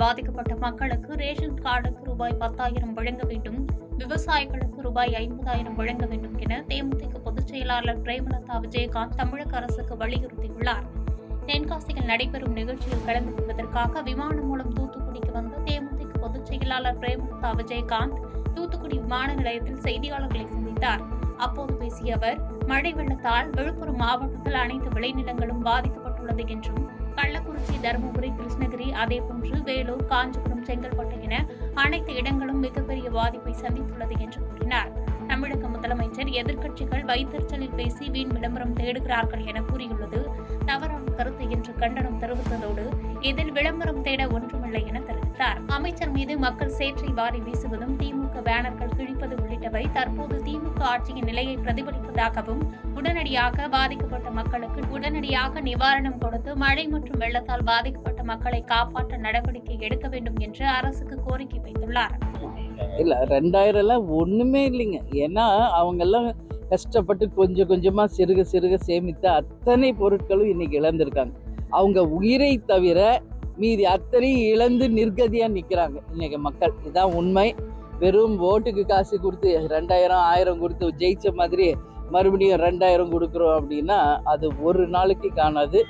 பாதிக்கப்பட்ட மக்களுக்கு ரேஷன் கார்டுக்கு ரூபாய் 10,000 வழங்க வேண்டும், விவசாயிகளுக்கு ரூபாய் 50,000 வழங்க வேண்டும் என தேமுதிக பொதுச் செயலாளர் பிரேமலதா விஜயகாந்த் தமிழக அரசுக்கு வலியுறுத்தியுள்ளார். தென்காசியில் நடைபெறும் நிகழ்ச்சியில் கலந்து கொள்வதற்காக விமானம் மூலம் தூத்துக்குடிக்கு வந்த தேமுதிக பொதுச் செயலாளர் பிரேமலதா விஜயகாந்த் தூத்துக்குடி விமான நிலையத்தில் செய்தியாளர்களை சந்தித்தார். அப்போது பேசிய அவர், மழை வெள்ளத்தால் விழுப்புரம் மாவட்டத்தில் அனைத்து விளைநிலங்களும் பாதிக்கப்பட்டுள்ளது என்றும், கள்ளக்குறிச்சி, தருமபுரி, கிருஷ்ணகிரி, அதேபோன்று வேலூர், காஞ்சிபுரம், செங்கல்பட்டு என அனைத்து இடங்களும் மிகப்பெரிய பாதிப்பை சந்தித்துள்ளது என்று கூறினார். தமிழக முதலமைச்சர் எதிர்க்கட்சிகள் வைத்தறிச்சலில் பேசி வீண் விளம்பரம் தேடுகிறார்கள் என கூறியுள்ளது தவறான கருத்து என்று கண்டனம் தெரிவித்ததோடு, இதில் விளம்பரம் தேட ஒன்றுமில்லை என தெரிவித்தார். அமைச்சர் மீது மக்கள் சேற்றை வாரி வீசுவதும், திமுக பேனர்கள் கிழிப்பது உள்ளிட்டவை தற்போது திமுக ஆட்சியின் நிலையை பிரதிபலிப்பதாகவும், உடனடியாக பாதிக்கப்பட்ட மக்களுக்கு உடனடியாக நிவாரணம் கொடுத்து மழை மற்றும் வெள்ளத்தால் பாதிக்கப்பட்ட மக்களை காப்பாற்ற நடவடிக்கை எடுக்க வேண்டும் என்று அரசுக்கு கோரிக்கை வைத்துள்ளார். இல்ல 2000 ஒண்ணுமே இல்லைங்க. ஏன்னா அவங்க எல்லாம் கஷ்டப்பட்டு கொஞ்சம் கொஞ்சமா சிறுக சிறுக சேமித்த அத்தனை பொருட்களும் இன்னைக்கு இழந்திருக்காங்க. அவங்க உயிரை தவிர மீதி அத்தனையும் இழந்து நிர்கதியா நிக்கிறாங்க இன்னைக்கு மக்கள். இதுதான் உண்மை. வெறும் ஓட்டுக்கு காசு கொடுத்து 2000 1000 கொடுத்து ஜெயிச்ச மாதிரி மறுபடியும் 2000 கொடுக்குறோம் அப்படின்னா அது ஒரு நாளைக்கு காணாது.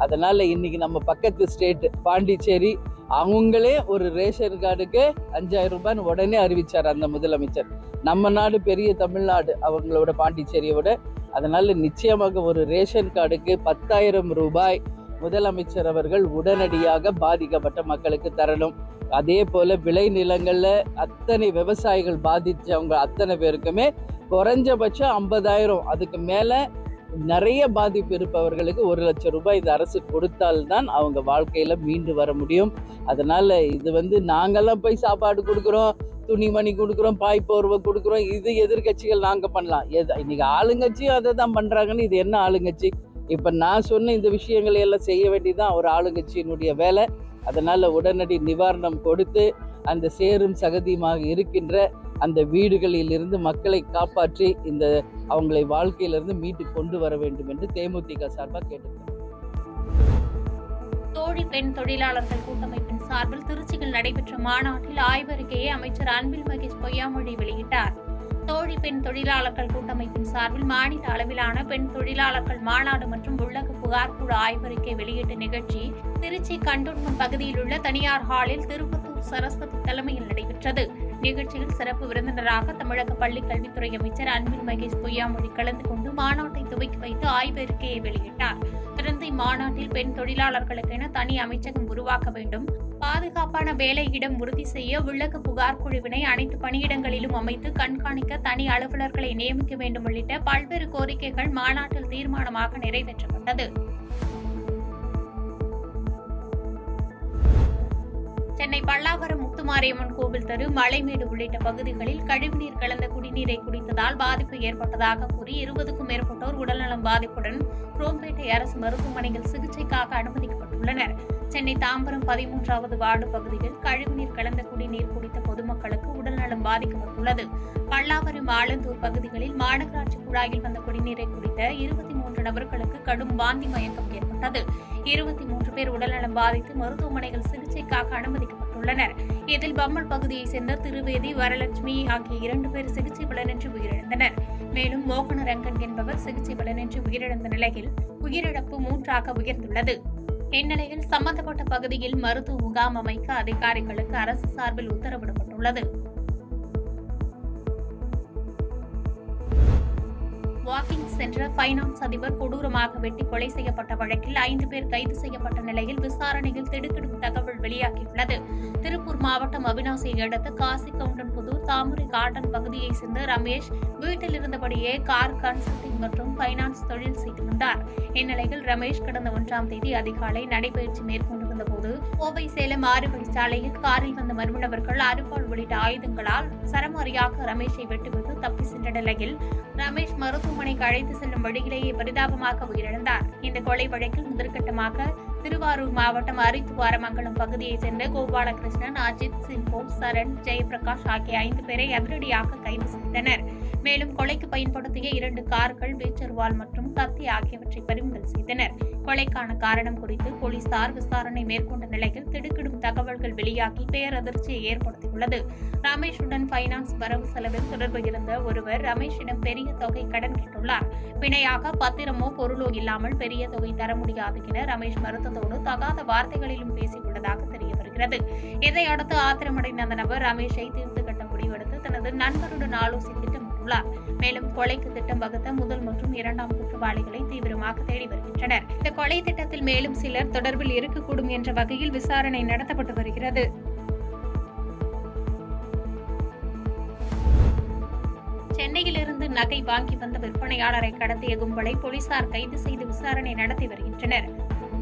அதனால இன்னைக்கு நம்ம பக்கத்து ஸ்டேட் பாண்டிச்சேரி அவங்களே ஒரு ரேஷன் கார்டுக்கு 5,000 ரூபாய்னு உடனே அறிவிச்சார் அந்த முதலமைச்சர். நம்ம நாடு பெரிய தமிழ்நாடு அவங்களோட பாண்டிச்சேரியோட. அதனால நிச்சயமாக ஒரு ரேஷன் கார்டுக்கு 10,000 ரூபாய் முதலமைச்சர் அவர்கள் உடனடியாக பாதிக்கப்பட்ட மக்களுக்கு தரணும். அதே போல விளைநிலங்கள்ல அத்தனை விவசாயிகள் பாதிச்சவங்க அத்தனை பேருக்குமே குறைஞ்சபட்சம் 50,000, அதுக்கு மேல நிறைய பாதிப்பு இருப்பவர்களுக்கு 1,00,000 ரூபாய் இந்த அரசு கொடுத்தால்தான் அவங்க வாழ்க்கையில மீண்டு வர முடியும். அதனால இது நாங்கெல்லாம் போய் சாப்பாடு கொடுக்குறோம், துணிமணி கொடுக்குறோம், பாய் போர்வை கொடுக்குறோம், இது எதிர்கட்சிகள் நாங்க பண்ணலாம். இன்னைக்கு ஆளுங்கட்சியும் அதை தான் பண்றாங்கன்னு இது என்ன ஆளுங்கட்சி? இப்ப நான் சொன்ன இந்த விஷயங்களை எல்லாம் செய்ய வேண்டியதுதான் ஒரு ஆளுங்கட்சியினுடைய வேலை. அதனால உடனடி நிவாரணம் கொடுத்து அந்த சேரும் சகதியுமாக இருக்கின்ற அந்த வீடுகளில் இருந்து மக்களை காப்பாற்றி இந்த அவங்களை வாழ்க்கையிலிருந்து மீட்டு கொண்டு வர வேண்டும் என்று தேமுதிக சார்பாக கேட்டுக்கிறேன். தோழி பெண் தொழிலாளர்கள் கூட்டமைப்பின் சார்பில் திருச்சியில் நடைபெற்ற மாநாட்டில் ஆய்வறிக்கையை அமைச்சர் அன்பில் மகேஷ் பொய்யாமொழி வெளியிட்டார். தோழி பெண் தொழிலாளர்கள் கூட்டமைப்பின் சார்பில் மாநில அளவிலான பெண் தொழிலாளர்கள் மாநாடு மற்றும் உள்ளக புகார் குழு ஆய்வறிக்கை வெளியீட்டு நிகழ்ச்சி திருச்சி கண்டோன்மெண்ட் பகுதியில் உள்ள தனியார் ஹாலில் திருப்பத்தூர் சரஸ்வதி தலைமையில் நடைபெற்றது. நிகழ்ச்சியில் சிறப்பு விருந்தினராக தமிழக பள்ளிக் கல்வித்துறை அமைச்சர் அன்பில் மகேஷ் பொய்யாமொழி கலந்து கொண்டு மாநாட்டை துவக்கி வைத்து ஆய்வறிக்கையை வெளியிட்டார். தொடர்ந்து இம்மாநாட்டில் பெண் தொழிலாளர்களுக்கென தனி அமைச்சகம் உருவாக்க வேண்டும், பாதுகாப்பான வேலையிடம் உறுதி செய்ய உள்ளக புகார் குழுவினை அனைத்து பணியிடங்களிலும் அமைத்து கண்காணிக்க தனி அலுவலர்களை நியமிக்க வேண்டும் உள்ளிட்ட பல்வேறு கோரிக்கைகள் மாநாட்டில் தீர்மானமாக நிறைவேற்றப்பட்டது. சென்னை பல்லாவரம் முத்துமாரியம்மன் கோவில் தெரு, மலைமேடு உள்ளிட்ட பகுதிகளில் கழிவுநீர் கலந்த குடிநீரை குடித்ததால் பாதிப்பு ஏற்பட்டதாக கூறி 20க்கும் மேற்பட்டோர் உடல்நலம் பாதிப்புடன் குரோம்பேட்டை அரசு மருத்துவமனையில் சிகிச்சைக்காக அனுமதிக்கப்பட்டுள்ளனர். சென்னை தாம்பரம் 13வது வார்டு பகுதியில் கழிவுநீர் கலந்த குடிநீர் குடித்த பொதுமக்களுக்கு உடல்நலம் பாதிக்கப்பட்டுள்ளது. பல்லாவரம் ஆலந்தூர் பகுதிகளில் மாநகராட்சி குழாயில் வந்த குடிநீரை குடித்த 23 நபர்களுக்கு கடும் வாந்தி மயக்கம் ஏற்பட்டது. 23 பேர் உடல்நலம் பாதித்து மருத்துவமனையில் சிகிச்சைக்காக அனுமதிக்கப்பட்டுள்ளனர். இதில் பம்மல் பகுதியைச் சேர்ந்த திருவேதி, வரலட்சுமி ஆகிய 2 பேர் சிகிச்சை பலனின்றி உயிரிழந்தனர். மேலும் மோகனரங்கன் என்பவர் சிகிச்சை பலனின்றி உயிரிழந்த நிலையில் உயிரிழப்பு 3ஆக உயர்ந்துள்ளது. இந்நிலையில் சம்பந்தப்பட்ட பகுதியில் மருத்துவ முகாம் அமைக்க அதிகாரிகளுக்கு அரசு சார்பில் உத்தரவிடப்பட்டுள்ளது. வாக்கிங் சென்ற பைனான்ஸ் அதிபர் கொடூரமாக வெட்டி கொலை செய்யப்பட்ட வழக்கில் 5 பேர் கைது செய்யப்பட்ட நிலையில் விசாரணையில் திடுக்கிடும் தகவல் வெளியாகியுள்ளது. திருப்பூர் மாவட்டம் அவிநாசியை அடுத்த காசிகவுண்டன்புதூர் தாமரை கார்டன் பகுதியைச் சேர்ந்த ரமேஷ் வீட்டில் இருந்தபடியே கார் கன்சல்டிங் மற்றும் பைனான்ஸ் தொழில் செய்து வந்தார். இந்நிலையில் ரமேஷ் கடந்த 1ஆம் தேதி அதிகாலை நடைபயிற்சி மேற்கொண்டு வந்தபோது கோவை சேலம் 6 வழிச்சாலையில் காரில் வந்த மர்ம நபர்கள் அருவாள் உள்ளிட்ட ஆயுதங்களால் சரமாரியாக ரமேஷை வெட்டிவிட்டு தப்பி சென்ற நிலையில் ரமேஷ் மருத்துவமனைக்கு அழைத்து செல்லும் வழியிலேயே பரிதாபமாக உயிரிழந்தார். இந்த கொலை வழக்கில் முதற்கட்டமாக திருவாரூர் மாவட்டம் அரித்துவாரமங்கலம் பகுதியைச் சேர்ந்த கோபாலகிருஷ்ணன், அஜித், சிம்போ, சரண், ஜெயபிரகாஷ் ஆகிய 5 பேரை அதிரடியாக கைது செய்தனர். மேலும் கொலைக்கு பயன்படுத்திய 2 கார்கள், வீச்சர்வால் மற்றும் கத்தி ஆகியவற்றை பறிமுதல் செய்தனர். கொலைக்கான காரணம் குறித்து போலீசார் விசாரணை மேற்கொண்ட நிலையில் திடுக்கிடும் தகவல்கள் வெளியாகி பேரதிர்ச்சியை ஏற்படுத்தியுள்ளது. ரமேஷுடன் பைனான்ஸ் வரவு செலவில் தொடர்பு இருந்த ஒருவர் ரமேஷிடம் பெரிய தொகை கடன் கேட்டுள்ளார். பிணையாக பத்திரமோ பொருளோ இல்லாமல் பெரிய தொகை தர முடியாது என ரமேஷ் மறுத்ததோடு தகாத வார்த்தைகளிலும் பேசியுள்ளதாக தெரிய வருகிறது. இதையடுத்து ஆத்திரமடைந்த அந்த நபர் ரமேஷை தீர்த்து கட்ட முடிவெடுத்து தனது நண்பருடன் ஆலோசித்து திட்டமிட்டுள்ளார். மேலும் கொலைக்கு திட்டம் வகுத்த முதல் மற்றும் 2ஆம் குற்றவாளிகளை தீவிரமாக தேடி வருகின்றனர். இந்த கொலை திட்டத்தில் மேலும் சிலர் தொடர்பில் இருக்கக்கூடும் என்ற வகையில் விசாரணை நடத்தப்பட்டு வருகிறது. சென்னையிலிருந்து நகை வாங்கி வந்த விற்பனையாளரை கடத்திய கும்பலை போலீசார் கைது செய்து விசாரணை நடத்தி வருகின்றனர்.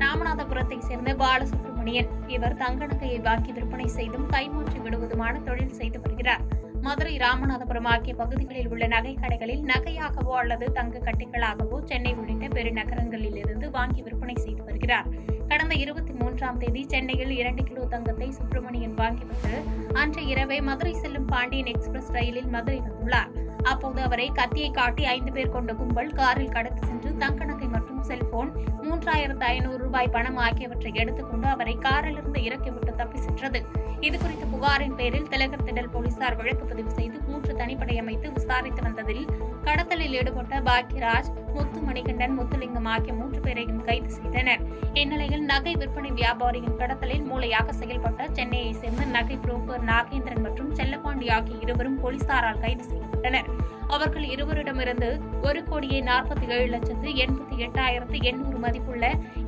ராமநாதபுரத்தை சேர்ந்த பாலசுப்ரமணியன் இவர் தங்க நகையை வாங்கி விற்பனை செய்தும் கைமாற்றி விடுவதுமான தொழில் செய்து வருகிறார். மதுரை, ராமநாதபுரம் ஆகிய பகுதிகளில் உள்ள நகை கடைகளில் நகையாகவோ அல்லது தங்க கட்டிகளாகவோ சென்னை உள்ளிட்ட பெருநகரங்களில் இருந்து வாங்கி விற்பனை செய்து வருகிறார். கடந்த 23ஆம் தேதி சென்னையில் 2 கிலோ தங்கத்தை சுப்பிரமணியன் வாங்கி வந்து அன்று இரவே மதுரை செல்லும் பாண்டியன் எக்ஸ்பிரஸ் ரயிலில் மதுரை வந்துள்ளார். அப்போது அவரை கத்தியை காட்டி 5 பேர் கொண்ட கும்பல் காரில் கடத்தி சென்று தங்க நகை மற்றும் செல்போன், 3500 ரூபாய் பணம் ஆகியவற்றை எடுத்துக்கொண்டு அவரை காரிலிருந்து இறக்கிவிட்டு தப்பி சென்றது. இதுகுறித்த புகாரின் பேரில் திலகர் திடல் போலீசார் வழக்கு பதிவு செய்து 3 தனிப்படை அமைத்து விசாரித்து வந்ததில் கடத்தலில் ஈடுபட்ட பாக்யராஜ், முத்து மணிகண்டன், முத்துலிங்கம் ஆகிய 3 பேரையும் கைது செய்தனர். இந்நிலையில் நகை விற்பனை வியாபாரியின் கடத்தலில் மூளையாக செயல்பட்ட சென்னையை சேர்ந்த நகை புரோக்கர் நாகேந்திரன் மற்றும் செல்லப்பாண்டி ஆகிய இருவரும் போலீசாரால் கைது செய்யப்பட்டனர். அவர்கள் இருவரிடமிருந்து 1,47,88,800 மதிப்புள்ள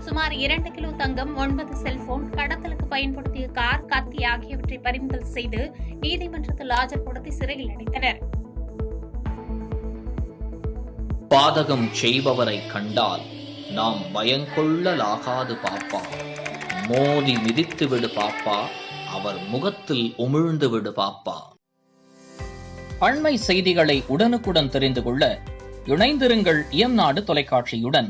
சுமார் 2 கிலோ தங்கம், 9 செல்போன், கடத்தலுக்கு பயன்படுத்திய கார், கத்தி ஆகியவற்றை பறிமுதல் செய்து நீதிமன்றத்தில் ஆஜர்படுத்தி சிறையில் அடைத்தனர். பாதகம் செய்பவரை கண்டால் நாம் பயங்கொள்ளலாகாது பாப்பா. மோதி மிதித்து விடு பாப்பா, அவர் முகத்தில் உமிழ்ந்து விடு பாப்பா. அண்மை செய்திகளை உடனுக்குடன் தெரிந்து கொள்ள இணைந்திருங்கள் இயம்நாடு தொலைக்காட்சியுடன்.